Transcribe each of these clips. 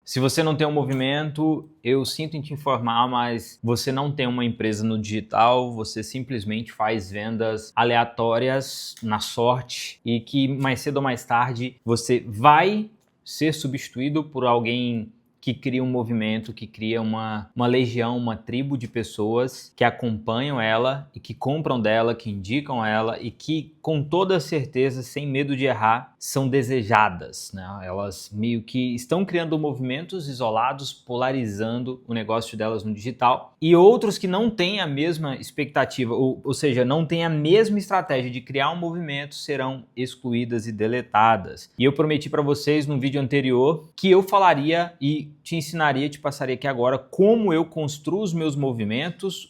Se você não tem um movimento, eu sinto em te informar, mas você não tem uma empresa no digital, você simplesmente faz vendas aleatórias na sorte e que mais cedo ou mais tarde você vai ser substituído por alguém que cria um movimento, que cria uma legião, uma tribo de pessoas que acompanham ela e que compram dela, que indicam ela e que, com toda certeza, sem medo de errar, são desejadas, né? Elas meio que estão criando movimentos isolados, polarizando o negócio delas no digital, e outros que não têm a mesma expectativa, ou seja, não têm a mesma estratégia de criar um movimento, serão excluídas e deletadas. E eu prometi para vocês no vídeo anterior que eu falaria e te ensinaria, te passaria aqui agora como eu construo os movimentos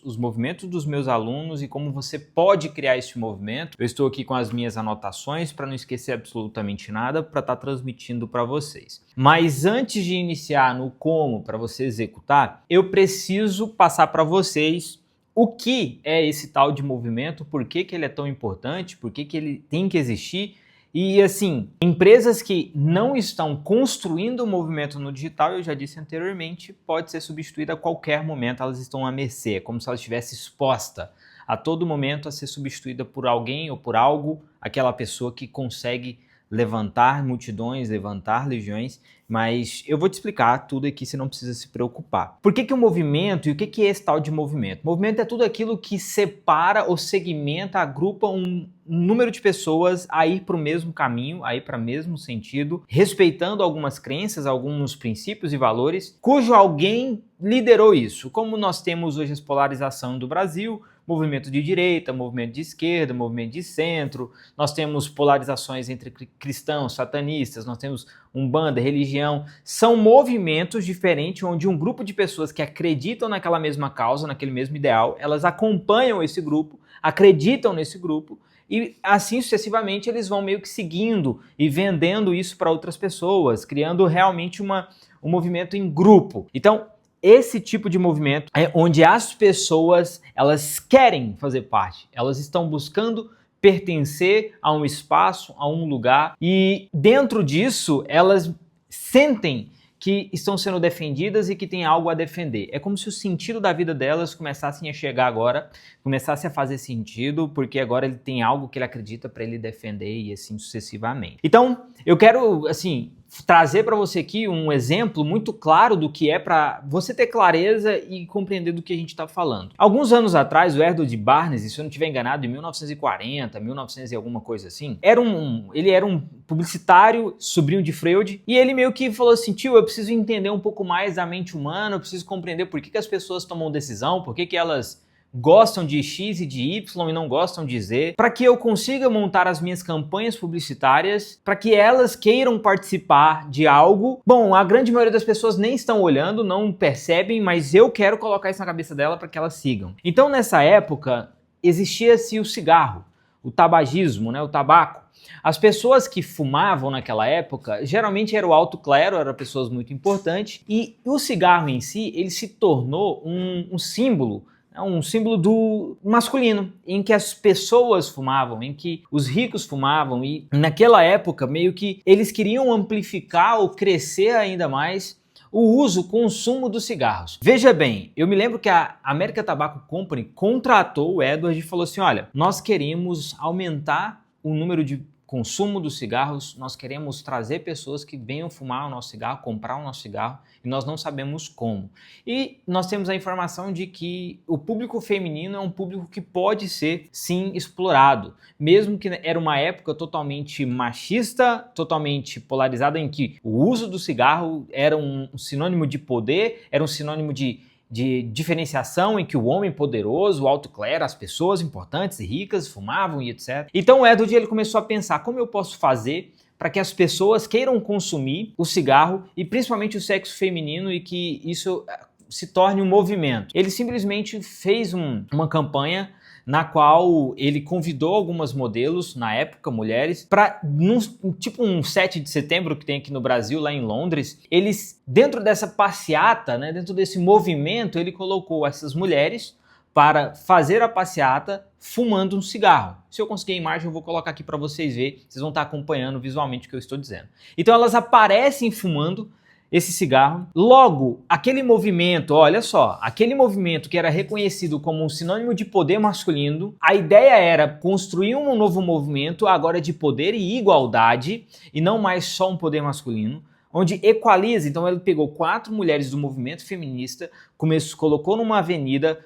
dos meus alunos e como você pode criar esse movimento. Eu estou aqui com as minhas anotações para não esquecer absolutamente nada, para estar transmitindo para vocês. Mas antes de iniciar no como para você executar, eu preciso passar para vocês o que é esse tal de movimento, por que ele é tão importante, por que ele tem que existir. E assim, empresas que não estão construindo o movimento no digital, eu já disse anteriormente, pode ser substituída a qualquer momento, elas estão à mercê, é como se ela estivesse exposta a todo momento a ser substituída por alguém ou por algo, aquela pessoa que consegue levantar multidões, levantar legiões, mas eu vou te explicar tudo aqui, você não precisa se preocupar. Por que o movimento e o que é esse tal de movimento? Movimento é tudo aquilo que separa ou segmenta, agrupa um número de pessoas a ir para o mesmo caminho, a ir para o mesmo sentido, respeitando algumas crenças, alguns princípios e valores, cujo alguém liderou isso. Como nós temos hoje a polarização do Brasil, movimento de direita, movimento de esquerda, movimento de centro, nós temos polarizações entre cristãos, satanistas, nós temos umbanda, religião, são movimentos diferentes onde um grupo de pessoas que acreditam naquela mesma causa, naquele mesmo ideal, elas acompanham esse grupo, acreditam nesse grupo e assim sucessivamente eles vão meio que seguindo e vendendo isso para outras pessoas, criando realmente um movimento em grupo. Então, esse tipo de movimento é onde as pessoas, elas querem fazer parte, elas estão buscando pertencer a um espaço, a um lugar, e dentro disso elas sentem que estão sendo defendidas e que tem algo a defender. É como se o sentido da vida delas começassem a chegar agora, começasse a fazer sentido, porque agora ele tem algo que ele acredita para ele defender e assim sucessivamente. Então, eu quero, assim, trazer para você aqui um exemplo muito claro do que é para você ter clareza e compreender do que a gente está falando. Alguns anos atrás, o Edward Bernays, se eu não estiver enganado, em 1940, 1900 e alguma coisa assim, ele era um publicitário, sobrinho de Freud, e ele meio que falou assim, tio, eu preciso entender um pouco mais da mente humana, eu preciso compreender por que as pessoas tomam decisão, por que elas gostam de X e de Y e não gostam de Z, para que eu consiga montar as minhas campanhas publicitárias, para que elas queiram participar de algo. Bom, a grande maioria das pessoas nem estão olhando, não percebem, mas eu quero colocar isso na cabeça dela para que elas sigam. Então, nessa época, existia-se o cigarro, o tabagismo, né, o tabaco. As pessoas que fumavam naquela época, geralmente era o alto clero, eram pessoas muito importantes, e o cigarro em si, ele se tornou um símbolo do masculino, em que as pessoas fumavam, em que os ricos fumavam, e naquela época meio que eles queriam amplificar ou crescer ainda mais o uso, o consumo dos cigarros. Veja bem, eu me lembro que a American Tobacco Company contratou o Edward e falou assim, olha, nós queremos aumentar o número de consumo dos cigarros, nós queremos trazer pessoas que venham fumar o nosso cigarro, comprar o nosso cigarro, e nós não sabemos como. E nós temos a informação de que o público feminino é um público que pode ser, sim, explorado. Mesmo que era uma época totalmente machista, totalmente polarizada, em que o uso do cigarro era um sinônimo de poder, era um sinônimo de diferenciação em que o homem poderoso, o alto clero, as pessoas importantes e ricas fumavam e etc. Então o Edward ele começou a pensar como eu posso fazer para que as pessoas queiram consumir o cigarro e principalmente o sexo feminino e que isso se torne um movimento. Ele simplesmente fez uma campanha na qual ele convidou algumas modelos, na época, mulheres, para, tipo um 7 de setembro que tem aqui no Brasil, lá em Londres, eles, dentro dessa passeata, né, dentro desse movimento, ele colocou essas mulheres para fazer a passeata fumando um cigarro. Se eu conseguir a imagem, eu vou colocar aqui para vocês verem, vocês vão estar acompanhando visualmente o que eu estou dizendo. Então elas aparecem fumando esse cigarro. Logo, aquele movimento, olha só, aquele movimento que era reconhecido como um sinônimo de poder masculino, a ideia era construir um novo movimento agora de poder e igualdade, e não mais só um poder masculino, onde equaliza. Então ele pegou 4 mulheres do movimento feminista, colocou numa avenida,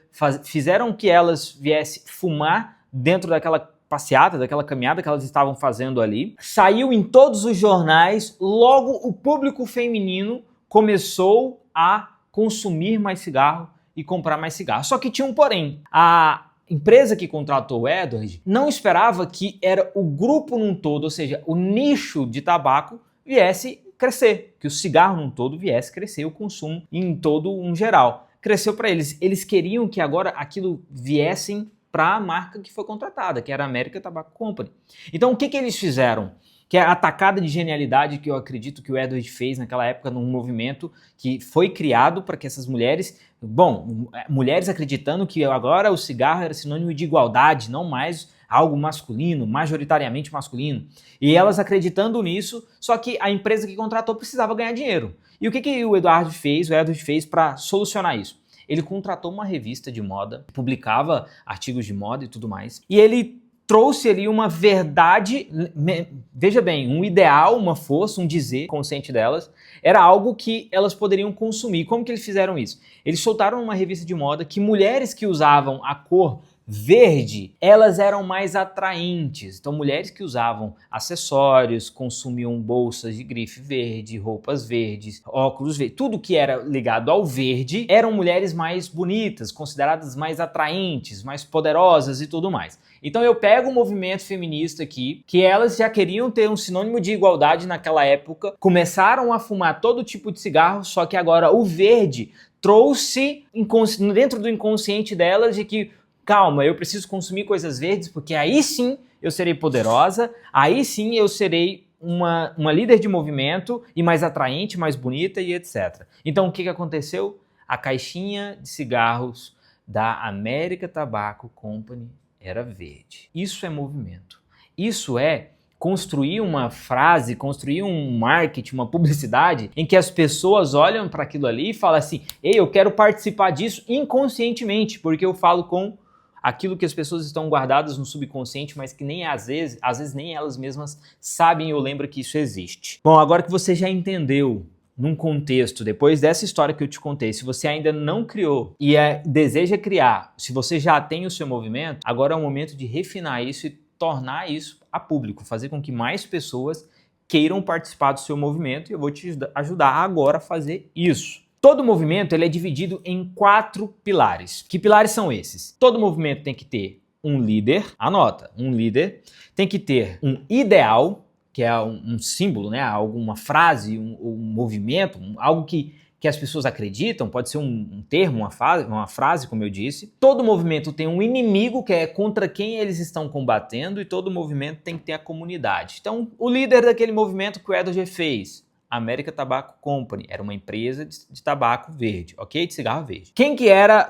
fizeram que elas viessem fumar dentro daquela passeata, daquela caminhada que elas estavam fazendo ali, saiu em todos os jornais, logo o público feminino começou a consumir mais cigarro e comprar mais cigarro. Só que tinha um porém, a empresa que contratou o Edward não esperava que era o grupo num todo, ou seja, o nicho de tabaco viesse crescer, que o cigarro num todo viesse crescer, o consumo em todo um geral. Cresceu para eles. Eles queriam que agora aquilo viessem para a marca que foi contratada, que era a American Tobacco Company. Então o que eles fizeram? Que é a atacada de genialidade que eu acredito que o Edward fez naquela época num movimento que foi criado para que essas mulheres, mulheres acreditando que agora o cigarro era sinônimo de igualdade, não mais algo masculino, majoritariamente masculino. E elas acreditando nisso, só que a empresa que contratou precisava ganhar dinheiro. E o que o Edward fez para solucionar isso? Ele contratou uma revista de moda, publicava artigos de moda e tudo mais, e ele trouxe ali uma verdade, veja bem, um ideal, uma força, um dizer consciente delas, era algo que elas poderiam consumir. Como que eles fizeram isso? Eles soltaram uma revista de moda que mulheres que usavam a cor verde, elas eram mais atraentes. Então, mulheres que usavam acessórios, consumiam bolsas de grife verde, roupas verdes, óculos verdes, tudo que era ligado ao verde, eram mulheres mais bonitas, consideradas mais atraentes, mais poderosas e tudo mais. Então eu pego o movimento feminista aqui, que elas já queriam ter um sinônimo de igualdade naquela época, começaram a fumar todo tipo de cigarro, só que agora o verde trouxe dentro do inconsciente delas de que calma, eu preciso consumir coisas verdes porque aí sim eu serei poderosa, aí sim eu serei uma líder de movimento e mais atraente, mais bonita e etc. Então o que aconteceu? A caixinha de cigarros da American Tobacco Company era verde. Isso é movimento. Isso é construir uma frase, construir um marketing, uma publicidade em que as pessoas olham para aquilo ali e falam assim, ei, eu quero participar disso inconscientemente, porque eu falo com aquilo que as pessoas estão guardadas no subconsciente, mas que nem às vezes nem elas mesmas sabem ou lembram que isso existe. Bom, agora que você já entendeu num contexto, depois dessa história que eu te contei, se você ainda não criou e deseja criar, se você já tem o seu movimento, agora é o momento de refinar isso e tornar isso a público, fazer com que mais pessoas queiram participar do seu movimento e eu vou te ajudar agora a fazer isso. Todo movimento ele é dividido em 4 pilares. Que pilares são esses? Todo movimento tem que ter um líder, anota, um líder, tem que ter um ideal, que é um símbolo, né? Alguma frase, um movimento, algo que as pessoas acreditam, pode ser um termo, uma frase, como eu disse. Todo movimento tem um inimigo, que é contra quem eles estão combatendo, e todo movimento tem que ter a comunidade. Então, o líder daquele movimento que o Edward fez, American Tobacco Company, era uma empresa de tabaco verde, ok? De cigarro verde.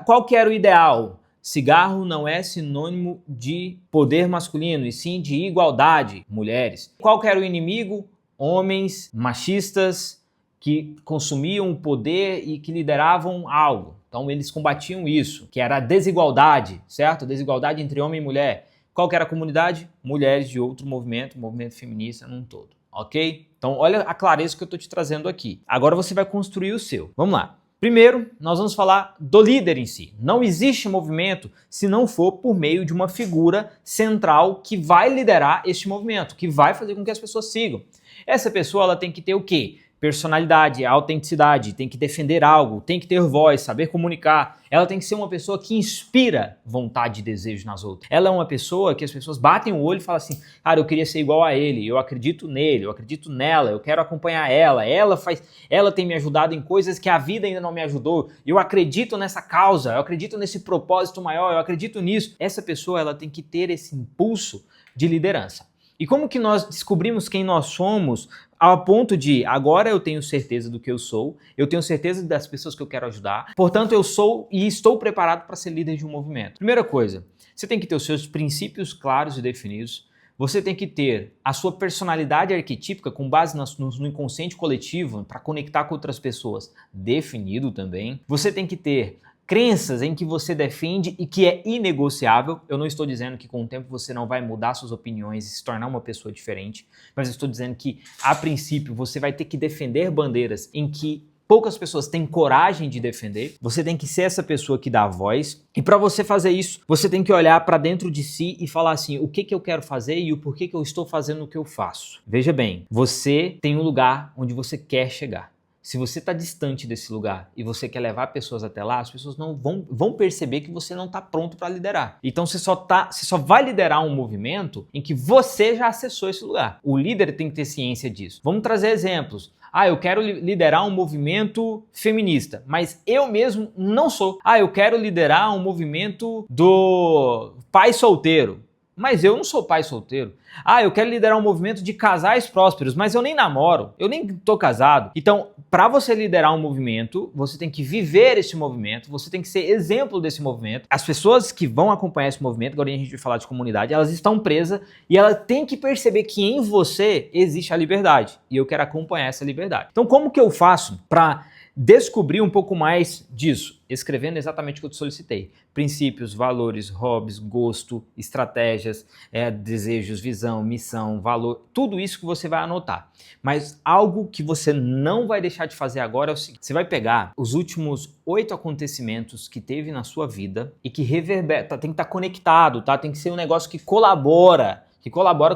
Qual que era o ideal? Cigarro não é sinônimo de poder masculino, e sim de igualdade, mulheres. Qual que era o inimigo? Homens machistas que consumiam o poder e que lideravam algo. Então eles combatiam isso, que era a desigualdade, certo? Desigualdade entre homem e mulher. Qual que era a comunidade? Mulheres de outro movimento, movimento feminista num todo, ok? Então olha a clareza que eu estou te trazendo aqui. Agora você vai construir o seu. Vamos lá. Primeiro, nós vamos falar do líder em si. Não existe movimento se não for por meio de uma figura central que vai liderar este movimento, que vai fazer com que as pessoas sigam. Essa pessoa ela tem que ter o quê? Personalidade, autenticidade, tem que defender algo, tem que ter voz, saber comunicar. Ela tem que ser uma pessoa que inspira vontade e desejo nas outras. Ela é uma pessoa que as pessoas batem o olho e falam assim, cara, eu queria ser igual a ele, eu acredito nele, eu acredito nela, eu quero acompanhar ela tem me ajudado em coisas que a vida ainda não me ajudou, eu acredito nessa causa, eu acredito nesse propósito maior, eu acredito nisso. Essa pessoa ela tem que ter esse impulso de liderança. E como que nós descobrimos quem nós somos ao ponto de agora eu tenho certeza do que eu sou, eu tenho certeza das pessoas que eu quero ajudar, portanto eu sou e estou preparado para ser líder de um movimento? Primeira coisa, você tem que ter os seus princípios claros e definidos, Você tem que ter a sua personalidade arquetípica com base no inconsciente coletivo para conectar com outras pessoas definido também. Você tem que ter crenças em que você defende e que é inegociável. Eu não estou dizendo que com o tempo você não vai mudar suas opiniões e se tornar uma pessoa diferente, mas eu estou dizendo que, a princípio, você vai ter que defender bandeiras em que poucas pessoas têm coragem de defender. Você tem que ser essa pessoa que dá a voz. E para você fazer isso, você tem que olhar para dentro de si e falar assim, o que eu quero fazer e o porquê que eu estou fazendo o que eu faço. Veja bem, você tem um lugar onde você quer chegar. Se você está distante desse lugar e você quer levar pessoas até lá, as pessoas não vão perceber que você não está pronto para liderar. Então você só vai liderar um movimento em que você já acessou esse lugar. O líder tem que ter ciência disso. Vamos trazer exemplos. Eu quero liderar um movimento feminista, mas eu mesmo não sou. Eu quero liderar um movimento do pai solteiro, mas eu não sou pai solteiro. Eu quero liderar um movimento de casais prósperos, mas eu nem namoro, eu nem tô casado. Então, para você liderar um movimento, você tem que viver esse movimento, você tem que ser exemplo desse movimento. As pessoas que vão acompanhar esse movimento, agora a gente vai falar de comunidade, elas estão presas e elas têm que perceber que em você existe a liberdade. E eu quero acompanhar essa liberdade. Então, como que eu faço para descobrir um pouco mais disso? Escrevendo exatamente o que eu te solicitei. Princípios, valores, hobbies, gosto, estratégias, desejos, visão, missão, valor, tudo isso que você vai anotar. Mas algo que você não vai deixar de fazer agora é o seguinte: você vai pegar os últimos 8 acontecimentos que teve na sua vida e que reverbera, tem que estar conectado, tá? Tem que ser um negócio que colabora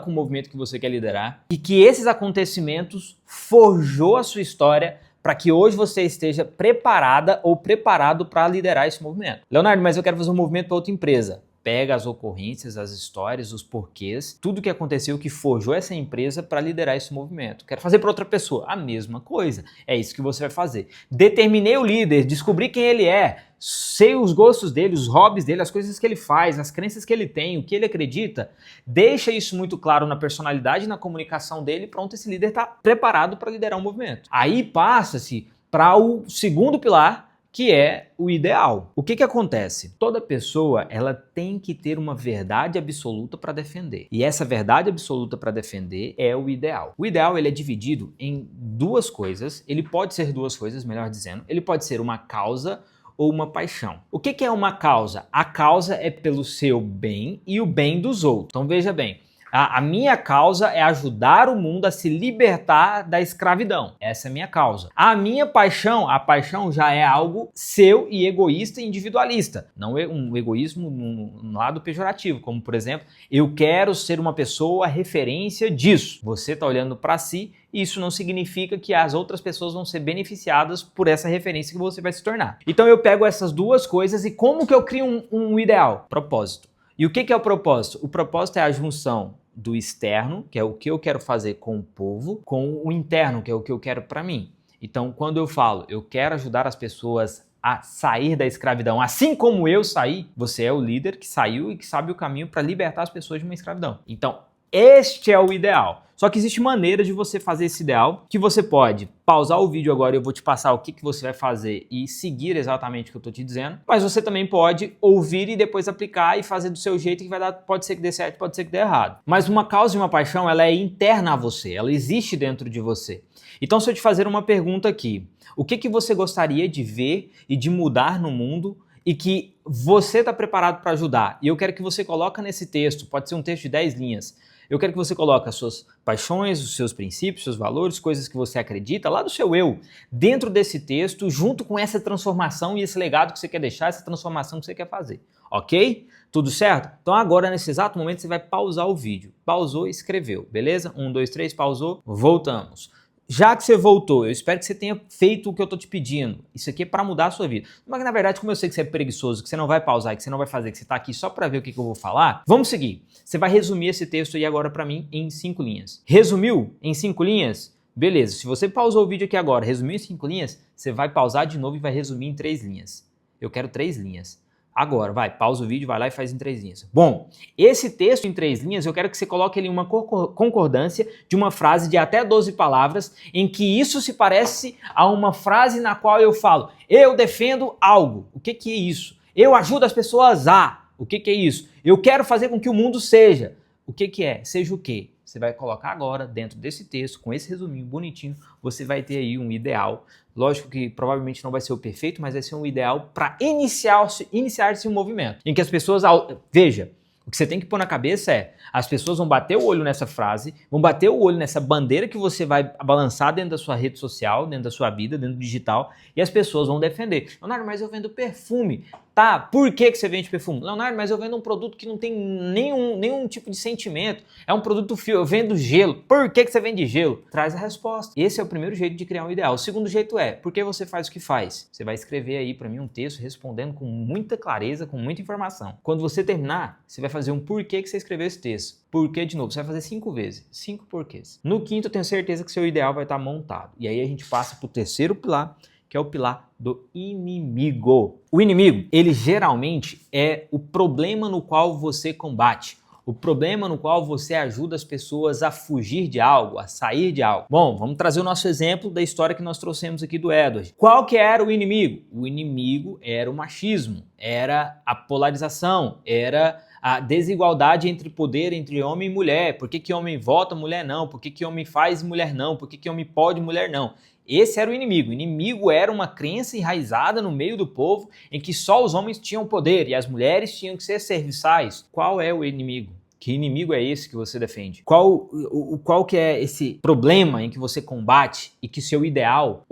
com o movimento que você quer liderar e que esses acontecimentos forjou a sua história para que hoje você esteja preparada ou preparado para liderar esse movimento. Leonardo, mas eu quero fazer um movimento para outra empresa. Pega as ocorrências, as histórias, os porquês, tudo que aconteceu que forjou essa empresa para liderar esse movimento. Quero fazer para outra pessoa. A mesma coisa. É isso que você vai fazer. Determinei o líder, descobri quem ele é, sei os gostos dele, os hobbies dele, as coisas que ele faz, as crenças que ele tem, o que ele acredita. Deixa isso muito claro na personalidade e na comunicação dele. Pronto, esse líder está preparado para liderar um movimento. Aí passa-se para o segundo pilar, que é o ideal. O que acontece? Toda pessoa, ela tem que ter uma verdade absoluta para defender. E essa verdade absoluta para defender é o ideal. O ideal, ele é dividido em duas coisas. Ele pode ser duas coisas, melhor dizendo. Ele pode ser uma causa ou uma paixão. O que é uma causa? A causa é pelo seu bem e o bem dos outros. Então veja bem, a minha causa é ajudar o mundo a se libertar da escravidão. Essa é a minha causa. A minha paixão, a paixão já é algo seu e egoísta e individualista. Não um egoísmo num lado pejorativo, como por exemplo, eu quero ser uma pessoa referência disso. Você está olhando para si e isso não significa que as outras pessoas vão ser beneficiadas por essa referência que você vai se tornar. Então eu pego essas duas coisas e como que eu crio um ideal? Propósito. E o que é o propósito? O propósito é a junção do externo, que é o que eu quero fazer com o povo, com o interno, que é o que eu quero para mim. Então, quando eu falo, eu quero ajudar as pessoas a sair da escravidão, assim como eu saí, você é o líder que saiu e que sabe o caminho para libertar as pessoas de uma escravidão. Então, este é o ideal. Só que existe maneira de você fazer esse ideal, que você pode pausar o vídeo agora e eu vou te passar o que você vai fazer e seguir exatamente o que eu estou te dizendo, mas você também pode ouvir e depois aplicar e fazer do seu jeito que vai dar, pode ser que dê certo, pode ser que dê errado. Mas uma causa e uma paixão, ela é interna a você, ela existe dentro de você. Então se eu te fazer uma pergunta aqui, o que você gostaria de ver e de mudar no mundo e que você está preparado para ajudar? E eu quero que você coloque nesse texto, pode ser um texto de 10 linhas, eu quero que você coloque as suas paixões, os seus princípios, seus valores, coisas que você acredita, lá do seu eu, dentro desse texto, junto com essa transformação e esse legado que você quer deixar, essa transformação que você quer fazer, ok? Tudo certo? Então agora, nesse exato momento, você vai pausar o vídeo. Pausou e escreveu, beleza? 1, 2, 3, pausou, voltamos. Já que você voltou, eu espero que você tenha feito o que eu tô te pedindo. Isso aqui é para mudar a sua vida. Mas na verdade, como eu sei que você é preguiçoso, que você não vai pausar, que você não vai fazer, que você tá aqui só para ver o que eu vou falar, vamos seguir. Você vai resumir esse texto aí agora para mim em 5 linhas. Resumiu em 5 linhas? Beleza. Se você pausou o vídeo aqui agora, resumiu em 5 linhas, você vai pausar de novo e vai resumir em 3 linhas. Eu quero 3 linhas. Agora, vai, pausa o vídeo, vai lá e faz em 3 linhas. Bom, esse texto em 3 linhas, eu quero que você coloque ele em uma concordância de uma frase de até 12 palavras, em que isso se parece a uma frase na qual eu falo, eu defendo algo. O que é isso? Eu ajudo as pessoas a. O que é isso? Eu quero fazer com que o mundo seja. O que que é? Seja o quê? Você vai colocar agora dentro desse texto, com esse resuminho bonitinho, você vai ter aí um ideal. Lógico que provavelmente não vai ser o perfeito, mas vai ser um ideal para iniciar-se um movimento. Em que as pessoas... Veja, o que você tem que pôr na cabeça é, as pessoas vão bater o olho nessa frase, vão bater o olho nessa bandeira que você vai balançar dentro da sua rede social, dentro da sua vida, dentro do digital, e as pessoas vão defender. Leonardo, mas eu vendo perfume. Tá, por que você vende perfume? Leonardo, mas eu vendo um produto que não tem nenhum tipo de sentimento. É um produto fio, eu vendo gelo. Por que você vende gelo? Traz a resposta. Esse é o primeiro jeito de criar um ideal. O segundo jeito é, por que você faz o que faz? Você vai escrever aí para mim um texto respondendo com muita clareza, com muita informação. Quando você terminar, você vai fazer um porquê que você escreveu esse texto. Porquê de novo? Você vai fazer 5 vezes. 5 porquês. No quinto, eu tenho certeza que seu ideal vai estar montado. E aí a gente passa para o terceiro pilar, que é o pilar do inimigo. O inimigo, ele geralmente é o problema no qual você combate, o problema no qual você ajuda as pessoas a fugir de algo, a sair de algo. Bom, vamos trazer o nosso exemplo da história que nós trouxemos aqui do Edward. Qual que era o inimigo? O inimigo era o machismo, era a polarização, era a desigualdade entre poder entre homem e mulher. Por que homem vota, mulher não? Por que homem faz, mulher não? Por que homem pode, mulher não? Esse era o inimigo. O inimigo era uma crença enraizada no meio do povo em que só os homens tinham poder e as mulheres tinham que ser serviçais. Qual é o inimigo? Que inimigo é esse que você defende? Qual que é esse problema em que você combate e que seu ideal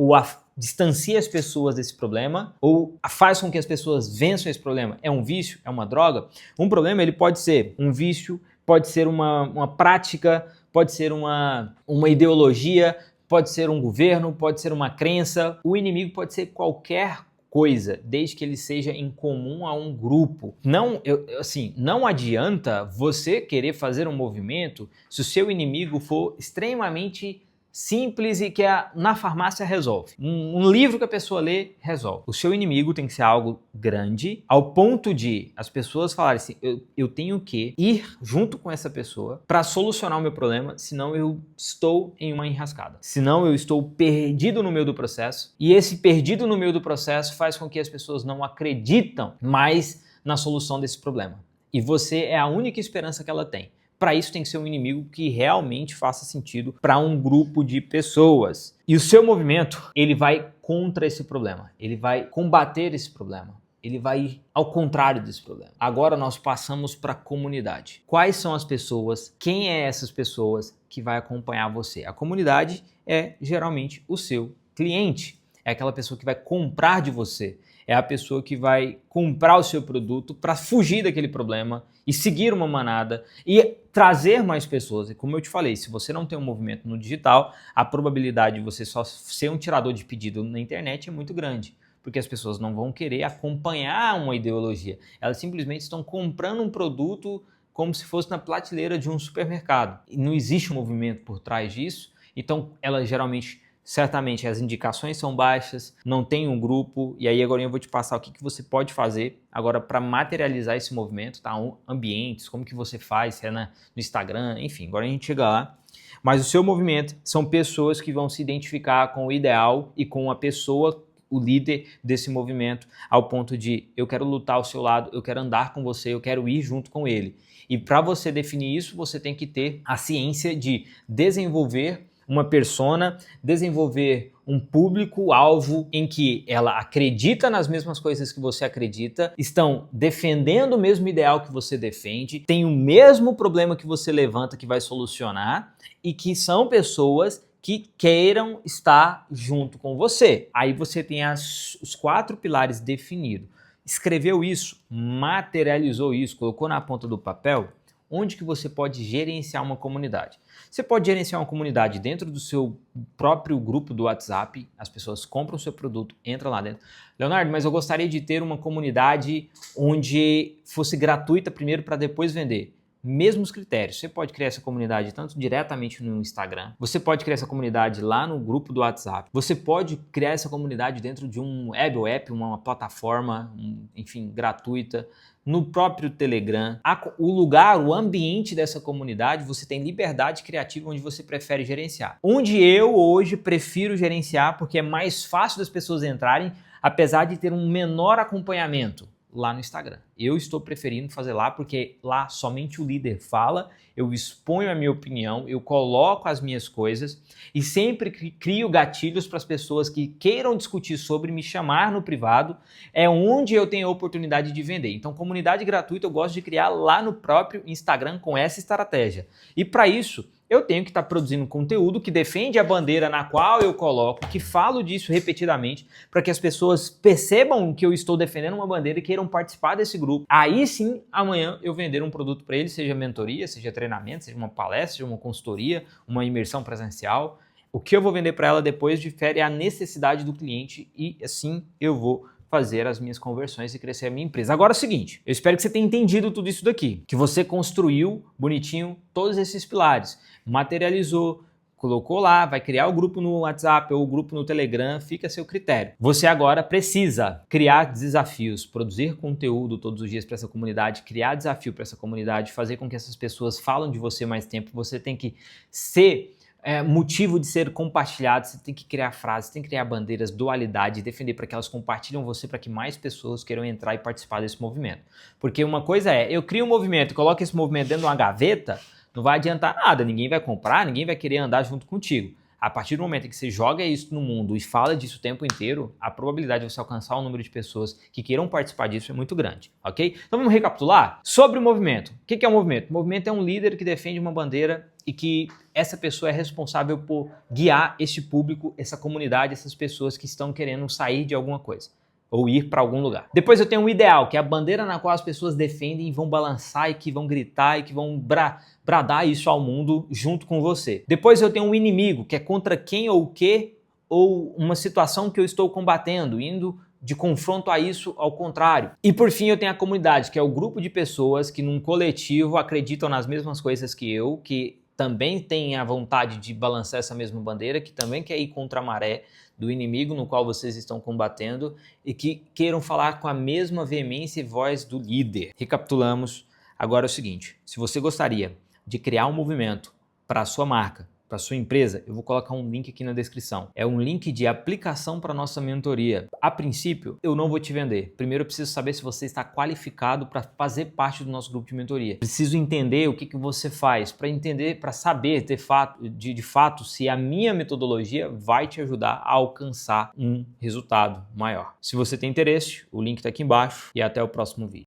distancia as pessoas desse problema ou faz com que as pessoas vençam esse problema? É um vício? É uma droga? Um problema ele pode ser um vício, pode ser uma prática, pode ser uma ideologia, pode ser um governo, pode ser uma crença. O inimigo pode ser qualquer coisa, desde que ele seja em comum a um grupo. Não adianta você querer fazer um movimento se o seu inimigo for extremamente simples e que na farmácia resolve. Um livro que a pessoa lê, resolve. O seu inimigo tem que ser algo grande, ao ponto de as pessoas falarem assim, eu tenho que ir junto com essa pessoa para solucionar o meu problema, senão eu estou em uma enrascada. Senão eu estou perdido no meio do processo, e esse perdido no meio do processo faz com que as pessoas não acreditam mais na solução desse problema. E você é a única esperança que ela tem. Para isso tem que ser um inimigo que realmente faça sentido para um grupo de pessoas. E o seu movimento, ele vai contra esse problema. Ele vai combater esse problema. Ele vai ao contrário desse problema. Agora nós passamos para a comunidade. Quais são as pessoas? Quem é essas pessoas que vai acompanhar você? A comunidade é geralmente o seu cliente. É aquela pessoa que vai comprar de você. É a pessoa que vai comprar o seu produto para fugir daquele problema e seguir uma manada e trazer mais pessoas. E como eu te falei, se você não tem um movimento no digital, a probabilidade de você só ser um tirador de pedido na internet é muito grande, porque as pessoas não vão querer acompanhar uma ideologia. Elas simplesmente estão comprando um produto como se fosse na prateleira de um supermercado. E não existe um movimento por trás disso, então elas geralmente... Certamente as indicações são baixas, não tem um grupo, e aí agora eu vou te passar o que você pode fazer agora para materializar esse movimento, tá? Ambientes, como que você faz, se é no Instagram, enfim, agora a gente chega lá. Mas o seu movimento são pessoas que vão se identificar com o ideal e com a pessoa, o líder desse movimento, ao ponto de eu quero lutar ao seu lado, eu quero andar com você, eu quero ir junto com ele. E para você definir isso, você tem que ter a ciência de desenvolver uma persona, desenvolver um público-alvo em que ela acredita nas mesmas coisas que você acredita, estão defendendo o mesmo ideal que você defende, tem o mesmo problema que você levanta que vai solucionar e que são pessoas que queiram estar junto com você. Aí você tem os 4 pilares definidos. Escreveu isso, materializou isso, colocou na ponta do papel, onde que você pode gerenciar uma comunidade? Você pode gerenciar uma comunidade dentro do seu próprio grupo do WhatsApp, as pessoas compram o seu produto, entram lá dentro. Leonardo, mas eu gostaria de ter uma comunidade onde fosse gratuita primeiro para depois vender. Mesmos critérios, você pode criar essa comunidade tanto diretamente no Instagram, você pode criar essa comunidade lá no grupo do WhatsApp, você pode criar essa comunidade dentro de um app, uma plataforma, enfim, gratuita, no próprio Telegram. O lugar, o ambiente dessa comunidade, você tem liberdade criativa onde você prefere gerenciar. Onde eu hoje prefiro gerenciar porque é mais fácil das pessoas entrarem, apesar de ter um menor acompanhamento. lá no Instagram. Eu estou preferindo fazer lá porque lá somente o líder fala, eu exponho a minha opinião, eu coloco as minhas coisas e sempre crio gatilhos para as pessoas que queiram discutir sobre me chamar no privado, é onde eu tenho a oportunidade de vender. Então, comunidade gratuita eu gosto de criar lá no próprio Instagram com essa estratégia. E para isso, eu tenho que estar produzindo conteúdo que defende a bandeira na qual eu coloco, que falo disso repetidamente, para que as pessoas percebam que eu estou defendendo uma bandeira e queiram participar desse grupo. Aí sim, amanhã eu vender um produto para eles, seja mentoria, seja treinamento, seja uma palestra, seja uma consultoria, uma imersão presencial. O que eu vou vender para ela depois difere a necessidade do cliente e assim eu vou fazer as minhas conversões e crescer a minha empresa. Agora é o seguinte, eu espero que você tenha entendido tudo isso daqui, que você construiu bonitinho todos esses pilares, materializou, colocou lá, vai criar o grupo no WhatsApp ou o grupo no Telegram, fica a seu critério. Você agora precisa criar desafios, produzir conteúdo todos os dias para essa comunidade, criar desafio para essa comunidade, fazer com que essas pessoas falem de você mais tempo. Você tem que ser motivo de ser compartilhado, você tem que criar frases, tem que criar bandeiras, dualidade, defender para que elas compartilhem você, para que mais pessoas queiram entrar e participar desse movimento. Porque uma coisa é, eu crio um movimento e coloco esse movimento dentro de uma gaveta, não vai adiantar nada, ninguém vai comprar, ninguém vai querer andar junto contigo. A partir do momento em que você joga isso no mundo e fala disso o tempo inteiro, a probabilidade de você alcançar um número de pessoas que queiram participar disso é muito grande, ok? Então vamos recapitular? Sobre o movimento. O que é o movimento? O movimento é um líder que defende uma bandeira e que essa pessoa é responsável por guiar esse público, essa comunidade, essas pessoas que estão querendo sair de alguma coisa ou ir para algum lugar. Depois eu tenho um ideal, que é a bandeira na qual as pessoas defendem e vão balançar e que vão gritar e que vão bradar isso ao mundo junto com você. Depois eu tenho um inimigo, que é contra quem ou o que ou uma situação que eu estou combatendo, indo de confronto a isso ao contrário. E por fim eu tenho a comunidade, que é o grupo de pessoas que num coletivo acreditam nas mesmas coisas que eu, que também tem a vontade de balançar essa mesma bandeira, que também quer ir contra a maré do inimigo no qual vocês estão combatendo e que queiram falar com a mesma veemência e voz do líder. Recapitulamos, agora é o seguinte, se você gostaria de criar um movimento para a sua marca, para a sua empresa, eu vou colocar um link aqui na descrição. É um link de aplicação para a nossa mentoria. A princípio, eu não vou te vender. Primeiro eu preciso saber se você está qualificado para fazer parte do nosso grupo de mentoria. Preciso entender o que você faz, para entender, para saber de fato se a minha metodologia vai te ajudar a alcançar um resultado maior. Se você tem interesse, o link está aqui embaixo e até o próximo vídeo.